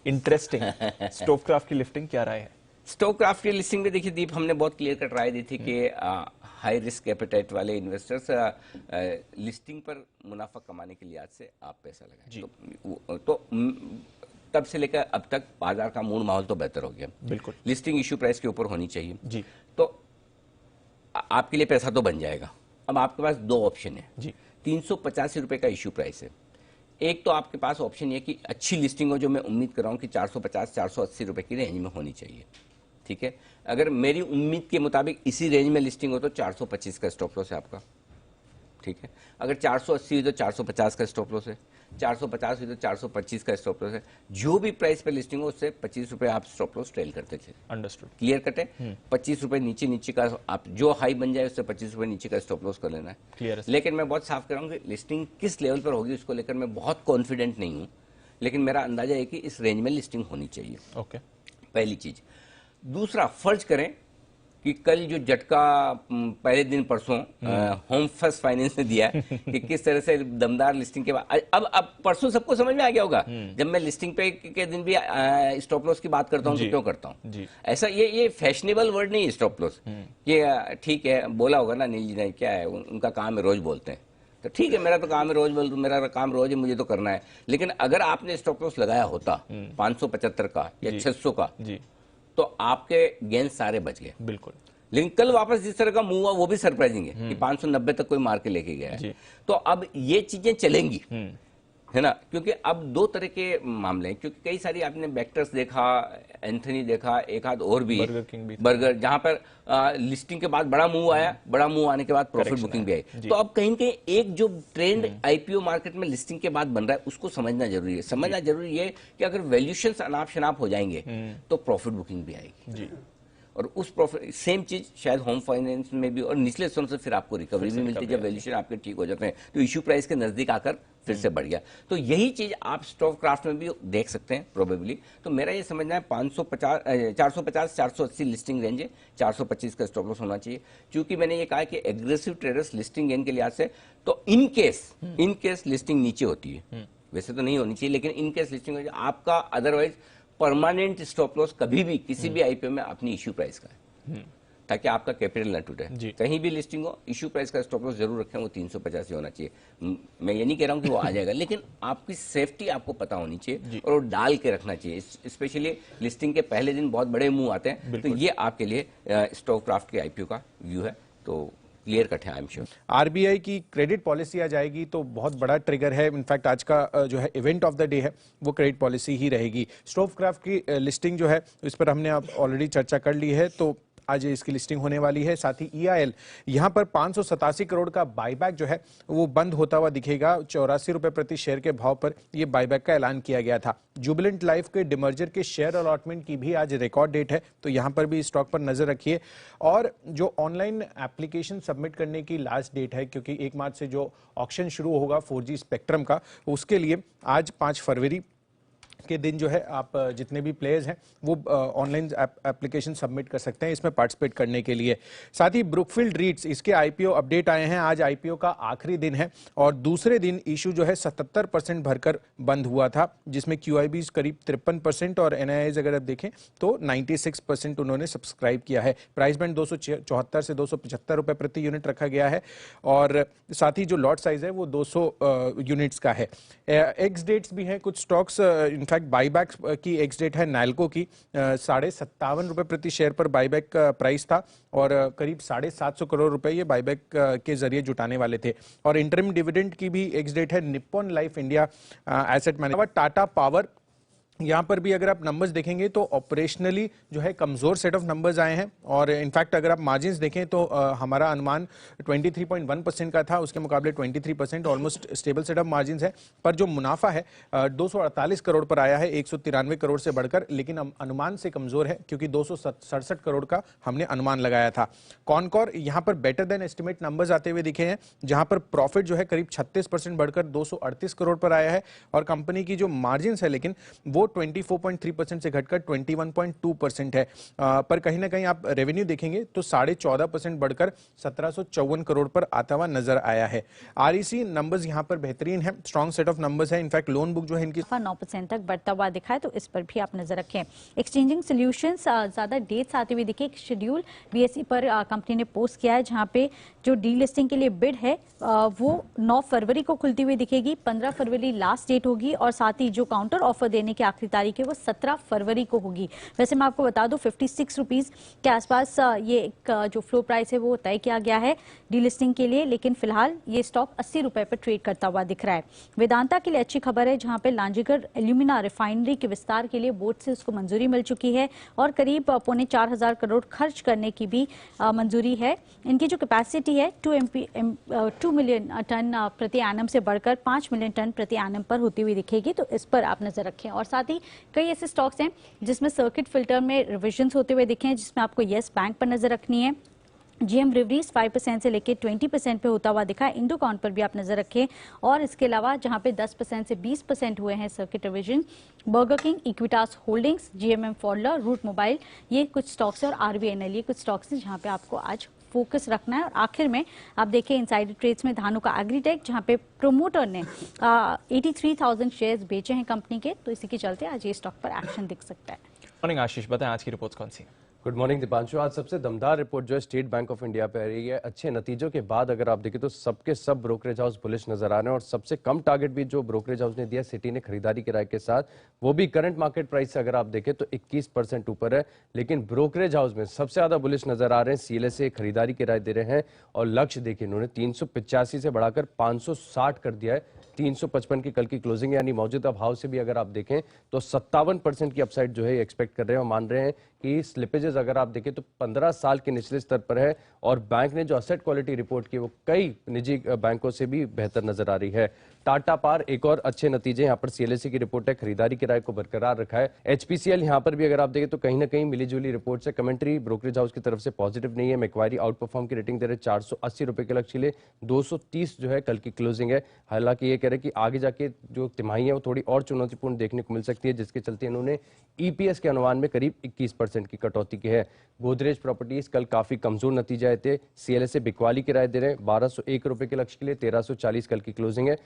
Interesting. Stovekraft की listing क्या राय है? स्टोवक्राफ्ट की लिस्टिंग में देखिए दीप, हमने बहुत क्लियर कट राय दी थी कि हाई रिस्क एपेटाइट वाले इन्वेस्टर्स लिस्टिंग पर मुनाफा कमाने के लिहाज से आप पैसा लगाएं। तो तब से लेकर अब तक बाजार का मूड माहौल तो बेहतर हो गया। बिल्कुल। लिस्टिंग इश्यू प्राइस के ऊपर होनी चाहिए जी। तो आपके लिए पैसा तो बन जाएगा। अब आपके पास दो ऑप्शन है जी। 385 रुपए का इश्यू प्राइस है। एक तो आपके पास ऑप्शन ये कि अच्छी लिस्टिंग हो, जो मैं उम्मीद कर रहा हूँ कि 450-480 रुपए की रेंज में होनी चाहिए। ठीक है, अगर मेरी उम्मीद के मुताबिक इसी रेंज में लिस्टिंग हो तो 425 का स्टॉप लॉस है आपका। ठीक है, अगर 480 हुई तो 450 का स्टॉप लॉस है, 450 हुई तो 425 का स्टॉप लॉस है। जो भी प्राइस पे लिस्टिंग हो उससे 25 रुपए आप स्टॉप लॉस ट्रेल करते थे। अंडरस्टूड। क्लियर कट है। 25 रुपए नीचे नीचे का आप जो हाई बन जाए उससे 25 रुपए नीचे का स्टॉप लॉस कर लेना है। क्लियर। लेकिन मैं बहुत साफ कर रहा हूँ कि लिस्टिंग किस लेवल पर होगी उसको लेकर मैं बहुत कॉन्फिडेंट नहीं हूँ, लेकिन मेरा अंदाजा है कि इस रेंज में लिस्टिंग होनी चाहिए। ओके। पहली चीज। दूसरा, फर्ज करें कि कल जो झटका पहले दिन परसों होम फर्स्ट फाइनेंस ने दिया है कि किस तरह से दमदार लिस्टिंग के बाद अब परसों सबको समझ में आ गया होगा। जब मैं लिस्टिंग पे के दिन भी स्टॉप लॉस की बात करता हूं तो क्यों करता हूं ऐसा। ये फैशनेबल वर्ड नहीं है स्टॉप लॉस। ये ठीक है, बोला होगा ना नील जी ने, क्या है उनका काम है, रोज बोलते हैं। तो ठीक है, मेरा तो काम है रोज बोल, मेरा काम रोज है, मुझे तो करना है। लेकिन अगर आपने स्टॉप लॉस लगाया होता 575 का या 600 का तो आपके गेंद सारे बच गए। बिल्कुल। लेकिन कल वापस जिस तरह का मूव हुआ वो भी सरप्राइजिंग है कि 590 तक कोई मार के लेके गया है। तो अब ये चीजें चलेंगी, है ना, क्योंकि अब दो तरह के मामले हैं। क्योंकि कई सारी आपने बैक्टर्स देखा, एंथनी देखा, एक आध और भी, बर्गर जहां पर लिस्टिंग के बाद बड़ा मूव आया, बड़ा मूव आने के बाद प्रॉफिट बुकिंग भी आई। तो अब कहीं कहीं एक जो ट्रेंड आईपीओ मार्केट में लिस्टिंग के बाद बन रहा है उसको समझना जरूरी है। समझना जरूरी है कि अगर वैल्यूएशंस अनाप शनाप हो जाएंगे तो प्रॉफिट बुकिंग भी आएगी। और उस प्रॉफिट सेम चीज शायद होम फाइनेंस में भी, और निचले स्तरों से फिर आपको रिकवरी भी मिलती है जब वैल्यूएशन आपके ठीक हो जाते हैं तो इश्यू प्राइस के नजदीक आकर फिर से बढ़ गया। तो यही चीज आप स्टोवक्राफ्ट में भी देख सकते हैं प्रोबेबली। तो मेरा ये समझना है 450-480 लिस्टिंग रेंज है, 425 का स्टॉप लॉस होना चाहिए। क्योंकि मैंने ये कहा कि एग्रेसिव ट्रेडर्स लिस्टिंग गेन के लिहाज से तो इन केस लिस्टिंग नीचे होती है, वैसे तो नहीं होनी चाहिए, लेकिन इन केस लिस्टिंग आपका अदरवाइज परमानेंट स्टॉप लॉस कभी भी किसी भी आईपीओ में अपनी इश्यू प्राइस का है, ताकि आपका कैपिटल न टूटे। कहीं भी लिस्टिंग हो इश्यू प्राइस का स्टॉप लॉस जरूर रखें, वो 385 होना चाहिए। मैं ये नहीं कह रहा हूं कि वो आ जाएगा, लेकिन आपकी सेफ्टी आपको पता होनी चाहिए और वो डाल के रखना चाहिए। स्पेशली लिस्टिंग के पहले दिन बहुत बड़े मूव आते हैं, तो ये आपके लिए स्टोवक्राफ्ट के आईपीओ का व्यू है। तो क्लियर कट है, आई एम श्योर। आरबीआई की क्रेडिट पॉलिसी आ जाएगी तो बहुत बड़ा ट्रिगर है। इनफैक्ट आज का जो है इवेंट ऑफ द डे है वो क्रेडिट पॉलिसी ही रहेगी। स्टोवक्राफ्ट की लिस्टिंग जो है इस पर हमने अब ऑलरेडी चर्चा कर ली है, तो आज इसकी लिस्टिंग होने वाली है। साथ ही ईआईएल यहां पर 587 करोड़ का बायबैक जो है वो बंद होता हुआ दिखेगा। 84 रुपए प्रति शेयर के भाव पर यह बायबैक का ऐलान किया गया था। जुबिलेंट लाइफ के डिमर्जर के शेयर अलॉटमेंट की भी आज रिकॉर्ड डेट है, तो यहां पर भी स्टॉक पर नजर रखिए। और जो ऑनलाइन एप्लीकेशन सबमिट करने की लास्ट डेट है, क्योंकि 1 मार्च से जो ऑक्शन शुरू होगा 4G स्पेक्ट्रम का, उसके लिए आज 5 फरवरी के दिन जो है आप जितने भी प्लेयर्स हैं वो ऑनलाइन एप्लीकेशन सबमिट कर सकते हैं इसमें पार्टिसिपेट करने के लिए। साथ ही ब्रुकफील्ड रीट्स, इसके आईपीओ अपडेट आए हैं। आज आईपीओ का आखिरी दिन है और दूसरे दिन इशू जो है 77% भरकर बंद हुआ था, जिसमें क्यूआईबी करीब 53% और एनआईआईज अगर आप देखें तो 96% उन्होंने सब्सक्राइब किया है। प्राइस बैंड 274 से 275 रुपए प्रति यूनिट रखा गया है और साथ ही जो लॉट साइज है वो 200 यूनिट्स का है। एक्स डेट्स भी हैं कुछ स्टॉक्स। इनफैक्ट बाईबैक की एक्स डेट है नैल्को की, 57.5 रुपए प्रति शेयर पर बाईबैक का प्राइस था और करीब 750 करोड़ रुपए ये बाईबैक के जरिए जुटाने वाले थे। और इंटरिम डिविडेंड की भी एक्स डेट है Nippon life India asset management. Tata power, यहाँ पर भी अगर आप नंबर्स देखेंगे तो ऑपरेशनली जो है कमजोर सेट ऑफ नंबर्स आए हैं और इनफैक्ट अगर आप मार्जिन्स देखें तो हमारा अनुमान 23.1% का था, उसके मुकाबले 23%, almost stable set of margins है। पर जो मुनाफा है 248 करोड़ पर आया है, 193 करोड़ से बढ़कर, लेकिन अनुमान से कमजोर है क्योंकि 267 करोड़ का हमने अनुमान लगाया था। कॉनकॉर यहाँ पर बेटर देन एस्टिमेट नंबर्स आते हुए दिखे हैं, जहां पर प्रॉफिट जो है करीब 36% बढ़कर 238 करोड़ पर आया है और कंपनी की जो मार्जिन्स है लेकिन वो 24.3% से घटकर 21.2% है। पर कहीं ना कहीं आप रेवेन्यू देखेंगे तो 14.5% बढ़कर 1754 करोड़ पर आता हुआ नजर आया है। आरईसी नंबर्स यहाँ पर बेहतरीन है, स्ट्रॉन्ग सेट ऑफ नंबर्स है। इनफैक्ट लोन बुक जो है इनकी 9% तक बढ़ता हुआ दिखा है, तो इस पर भी आप नजर रखें। एक्सचेंजिंग सॉल्यूशंस ज्यादा डेट्स आते हुए दिखे। एक शेड्यूल बीएसई पर कंपनी ने पोस्ट किया है, जहां पे जो डीलिस्टिंग के लिए बिड है वो 9 फरवरी को खुलती हुई दिखेगी। 15 फरवरी लास्ट डेट होगी और साथ ही जो काउंटर ऑफर देने की आखिरी तारीख है वो 17 फरवरी को होगी। वैसे मैं आपको बता दूं 56 रुपीज के आसपास ये एक जो फ्लो प्राइस है वो तय किया गया है डीलिस्टिंग के लिए, लेकिन फिलहाल ये स्टॉक 80 रुपए पर ट्रेड करता हुआ दिख रहा है। वेदांता के लिए अच्छी खबर है, जहां पे लांजीगढ़ एल्यूमिना रिफाइनरी के विस्तार के लिए बोर्ड से उसको मंजूरी मिल चुकी है और करीब 4,500 करोड़ खर्च करने की भी मंजूरी है। इनकी जो कैपेसिटी है 2 मिलियन टन प्रति एनम से बढ़कर 5 मिलियन टन प्रति एनम पर होती हुई दिखेगी, तो इस पर आप नजर रखें। और साथ ही कई ऐसे स्टॉक्स हैं जिसमें सर्किट फिल्टर में रिविजन्स होते हुए दिखे हैं, जिसमें आपको येस बैंक पर नजर रखनी है। जीएम रिवरीज 5% से लेकर 20% पे होता हुआ दिखा है। इंडोकॉन पर भी आप नजर रखें। और इसके अलावा जहां पे 10% से 20% हुए हैं circuit revision, Burger King, Equitas Holdings, GMM Pfaudler, Route Mobile, ये कुछ स्टॉक्स है और आरबीएनएल, ये कुछ स्टॉक्स हैं जहां पे आपको आज फोकस रखना है। और आखिर में आप देखिए इनसाइडर ट्रेड्स में धानुका एग्रीटेक, जहां पे प्रोमोटर ने 83,000 शेयर्स बेचे हैं कंपनी के, तो इसी के चलते आज ये स्टॉक पर एक्शन दिख सकता है। मॉर्निंग आशीष, बताएं आज की रिपोर्ट्स कौन सी? Good morning Deepanshu. आज सबसे दमदार रिपोर्ट जो है स्टेट बैंक ऑफ इंडिया पे आ रही है। अच्छे नतीजों के बाद अगर आप देखें तो सबके सब ब्रोकरेज हाउस बुलिश नजर आ रहे हैं और सबसे कम टारगेट भी जो ब्रोकरेज हाउस ने दिया सिटी ने खरीदारी की राय के साथ, वो भी करंट मार्केट प्राइस से अगर आप देखें तो 21% ऊपर है। लेकिन ब्रोकरेज हाउस में सबसे ज्यादा बुलिश नजर आ रहे हैं सीएलएसए खरीदारी की राय दे रहे हैं और लक्ष्य देखिए इन्होंने 385 से बढ़ाकर 560 कर दिया है। 355 की कल की क्लोजिंग, यानी मौजूदा भाव से भी अगर आप देखें तो 57% की अपसाइड जो है एक्सपेक्ट कर रहे हैं और मान रहे हैं कि स्लिपेजेस अगर आप देखें तो 15 साल के निचले स्तर पर है और बैंक ने जो असेट क्वालिटी रिपोर्ट की वो कई निजी बैंकों से भी बेहतर नजर आ रही है। टाटा पार एक और अच्छे नतीजे, यहाँ पर सीएलएसए की रिपोर्ट है, खरीदारी किराए को बरकरार रखा है। एचपीसीएल यहाँ पर भी अगर आप देखें तो कहीं ना कहीं मिलीजुली रिपोर्ट से कमेंट्री ब्रोकरेज हाउस की तरफ से पॉजिटिव नहीं है। मैक्वायरी आउट परफॉर्म की रेटिंग दे रहे 480 रुपए के लक्ष्य के लिए, 230 जो है कल की क्लोजिंग है। हालांकि ये कह रहे कि आगे जाके जो तिमाही है वो थोड़ी और चुनौतीपूर्ण देखने को मिल सकती है, जिसके चलते इन्होंने ईपीएस के अनुमान में करीब 21% की कटौती की है। गोदरेज प्रॉपर्टीज कल काफी कमजोर नतीजे आए थे। सीएलएसए बिकवाली की राय दे रहे हैं 1201 रुपए के लक्ष्य के लिए, 1340 कल की क्लोजिंग है।